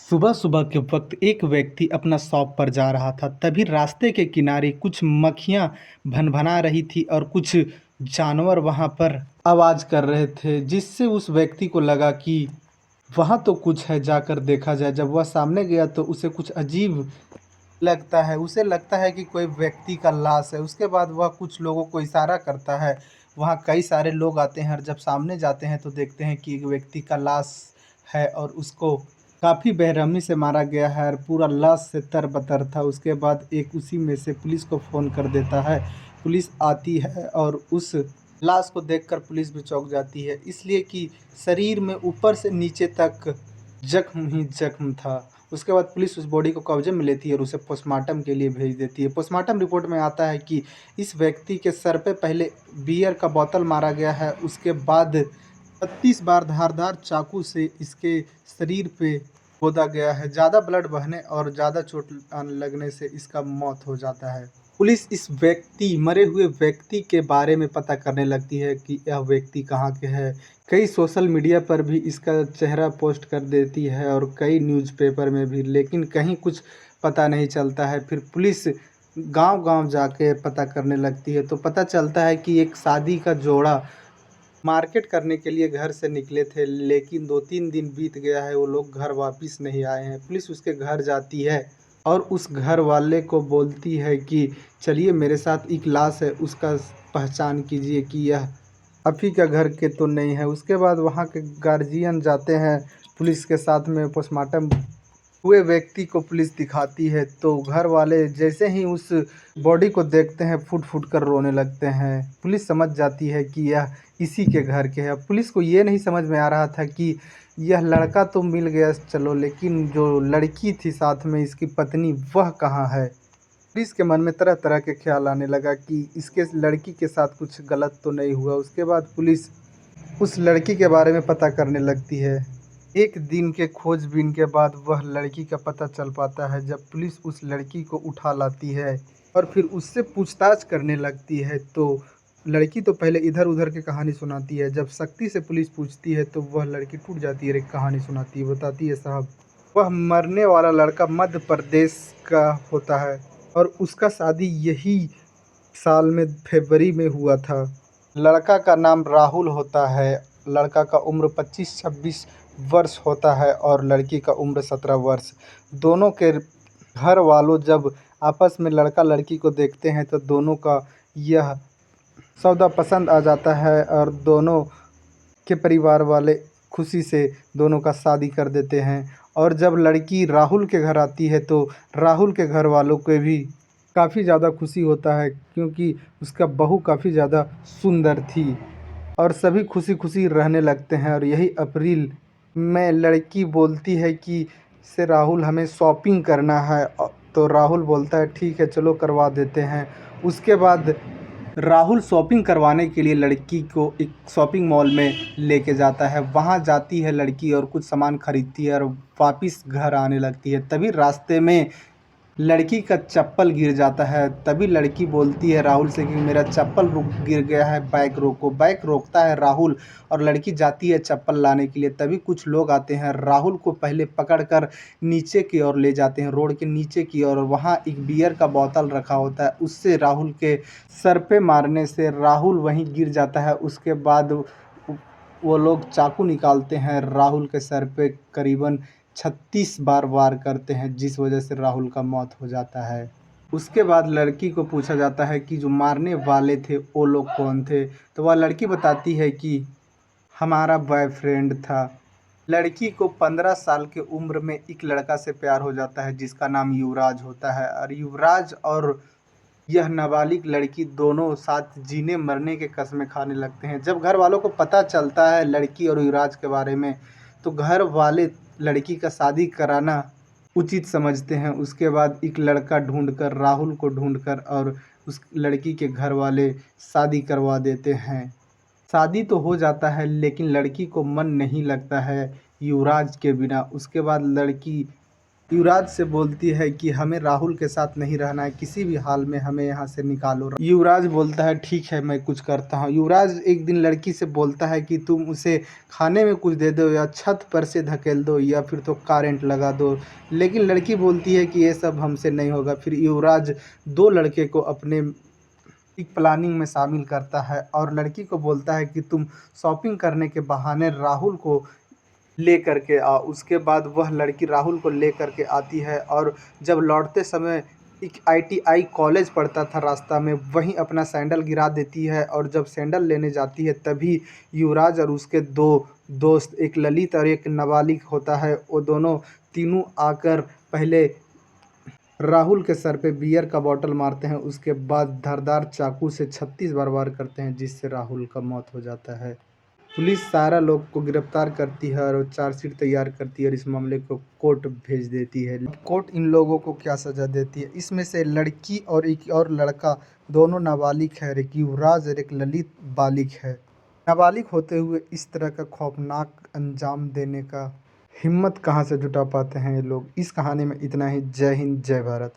सुबह सुबह के वक्त एक व्यक्ति अपना शॉप पर जा रहा था। तभी रास्ते के किनारे कुछ मक्खियाँ भनभना रही थी और कुछ जानवर वहाँ पर आवाज़ कर रहे थे, जिससे उस व्यक्ति को लगा कि वहाँ तो कुछ है, जाकर देखा जाए। जब वह सामने गया तो उसे कुछ अजीब लगता है। उसे लगता है कि कोई व्यक्ति का लाश है। उसके बाद वह कुछ लोगों को इशारा करता है। वहाँ कई सारे लोग आते हैं और जब सामने जाते हैं तो देखते हैं कि एक व्यक्ति का लाश है और उसको काफ़ी बेरहमी से मारा गया है और पूरा लाश से तर-बतर था। उसके बाद एक उसी में से पुलिस को फ़ोन कर देता है। पुलिस आती है और उस लाश को देखकर पुलिस भी चौंक जाती है, इसलिए कि शरीर में ऊपर से नीचे तक ज़ख्म ही ज़ख्म था। उसके बाद पुलिस उस बॉडी को कब्जे में लेती है और उसे पोस्टमार्टम के लिए भेज देती है। पोस्टमार्टम रिपोर्ट में आता है कि इस व्यक्ति के सर पे पहले बियर का बोतल मारा गया है, उसके बाद 36 बार धारदार चाकू से इसके शरीर पे खोदा गया है। ज़्यादा ब्लड बहने और ज़्यादा चोट लगने से इसका मौत हो जाता है। पुलिस इस मरे हुए व्यक्ति के बारे में पता करने लगती है कि यह व्यक्ति कहाँ के है। कई सोशल मीडिया पर भी इसका चेहरा पोस्ट कर देती है और कई न्यूज़पेपर में भी, लेकिन कहीं कुछ पता नहीं चलता है। फिर पुलिस गांव-गांव जाके पता करने लगती है तो पता चलता है कि एक शादी का जोड़ा मार्केट करने के लिए घर से निकले थे, लेकिन 2-3 दिन बीत गया है, वो लोग घर वापिस नहीं आए हैं। पुलिस उसके घर जाती है और उस घर वाले को बोलती है कि चलिए मेरे साथ एक लाश है, उसका पहचान कीजिए कि यह आप ही का घर के तो नहीं है। उसके बाद वहाँ के गार्जियन जाते हैं पुलिस के साथ में। पोस्टमार्टम हुए व्यक्ति को पुलिस दिखाती है तो घर वाले जैसे ही उस बॉडी को देखते हैं फूट फूट कर रोने लगते हैं। पुलिस समझ जाती है कि यह इसी के घर के हैं। अब पुलिस को ये नहीं समझ में आ रहा था कि यह लड़का तो मिल गया चलो, लेकिन जो लड़की थी साथ में इसकी पत्नी, वह कहाँ है। पुलिस के मन में तरह तरह के ख्याल आने लगा कि इसके लड़की के साथ कुछ गलत तो नहीं हुआ। उसके बाद पुलिस उस लड़की के बारे में पता करने लगती है। एक दिन के खोजबीन के बाद वह लड़की का पता चल पाता है। जब पुलिस उस लड़की को उठा लाती है और फिर उससे पूछताछ करने लगती है तो लड़की तो पहले इधर-उधर की कहानी सुनाती है। जब शक्ति से पुलिस पूछती है तो वह लड़की टूट जाती है और एक कहानी सुनाती है। बताती है साहब, वह मरने वाला लड़का मध्य प्रदेश का होता है और उसका शादी यही साल में फरवरी में हुआ था। लड़का का नाम राहुल होता है। लड़का का उम्र 25-26 वर्ष होता है और लड़की का उम्र 17 वर्ष। दोनों के घर वालों जब आपस में लड़का लड़की को देखते हैं तो दोनों का यह सौदा पसंद आ जाता है और दोनों के परिवार वाले खुशी से दोनों का शादी कर देते हैं। और जब लड़की राहुल के घर आती है तो राहुल के घर वालों को भी काफ़ी ज़्यादा खुशी होता है, क्योंकि उसका बहू काफ़ी ज़्यादा सुंदर थी और सभी खुशी खुशी रहने लगते हैं। और यही अप्रैल में लड़की बोलती है कि से राहुल हमें शॉपिंग करना है। तो राहुल बोलता है ठीक है चलो करवा देते हैं। उसके बाद राहुल शॉपिंग करवाने के लिए लड़की को एक शॉपिंग मॉल में लेके जाता है। वहाँ जाती है लड़की और कुछ सामान खरीदती है और वापस घर आने लगती है। तभी रास्ते में लड़की का चप्पल गिर जाता है। तभी लड़की बोलती है राहुल से कि मेरा चप्पल रुक गिर गया है, बाइक रोको। बाइक रोकता है राहुल और लड़की जाती है चप्पल लाने के लिए। तभी कुछ लोग आते हैं, राहुल को पहले पकड़कर नीचे की ओर ले जाते हैं, रोड के नीचे की ओर। वहाँ एक बियर का बोतल रखा होता है, उससे राहुल के सर पे मारने से राहुल वहीं गिर जाता है। उसके बाद वो लोग चाकू निकालते हैं, राहुल के सर पे करीबन 36 बार वार करते हैं, जिस वजह से राहुल का मौत हो जाता है। उसके बाद लड़की को पूछा जाता है कि जो मारने वाले थे वो लोग कौन थे, तो वह लड़की बताती है कि हमारा बॉयफ्रेंड था। लड़की को 15 साल की उम्र में एक लड़का से प्यार हो जाता है जिसका नाम युवराज होता है और युवराज और यह नाबालिग लड़की दोनों साथ जीने मरने के कस्में खाने लगते हैं। जब घर वालों को पता चलता है लड़की और युवराज के बारे में तो घर वाले लड़की का शादी कराना उचित समझते हैं। उसके बाद एक लड़का ढूंढकर राहुल को ढूंढकर और उस लड़की के घर वाले शादी करवा देते हैं। शादी तो हो जाता है लेकिन लड़की को मन नहीं लगता है युवराज के बिना। उसके बाद लड़की युवराज से बोलती है कि हमें राहुल के साथ नहीं रहना है, किसी भी हाल में हमें यहाँ से निकालो। युवराज बोलता है ठीक है मैं कुछ करता हूँ। युवराज एक दिन लड़की से बोलता है कि तुम उसे खाने में कुछ दे दो या छत पर से धकेल दो या फिर तो करंट लगा दो, लेकिन लड़की बोलती है कि ये सब हमसे नहीं होगा। फिर युवराज दो लड़के को अपने एक प्लानिंग में शामिल करता है और लड़की को बोलता है कि तुम शॉपिंग करने के बहाने राहुल को लेकर के आओ। उसके बाद वह लड़की राहुल को लेकर के आती है और जब लौटते समय एक आईटीआई कॉलेज पड़ता था रास्ता में, वहीं अपना सैंडल गिरा देती है और जब सैंडल लेने जाती है तभी युवराज और उसके दो दोस्त, एक ललित और एक नाबालिग होता है, वो दोनों तीनों आकर पहले राहुल के सर पे बियर का बॉटल मारते हैं, उसके बाद धारदार चाकू से 36 बार वार करते हैं जिससे राहुल का मौत हो जाता है। पुलिस सारा लोग को गिरफ्तार करती है और चार्जशीट तैयार करती है और इस मामले को कोर्ट भेज देती है। कोर्ट इन लोगों को क्या सज़ा देती है? इसमें से लड़की और एक और लड़का दोनों नाबालिग है, एक युवराज और एक ललित बालिग है। नाबालिग होते हुए इस तरह का खौफनाक अंजाम देने का हिम्मत कहाँ से जुटा पाते हैं ये लोग? इस कहानी में इतना ही। जय हिंद, जय भारत।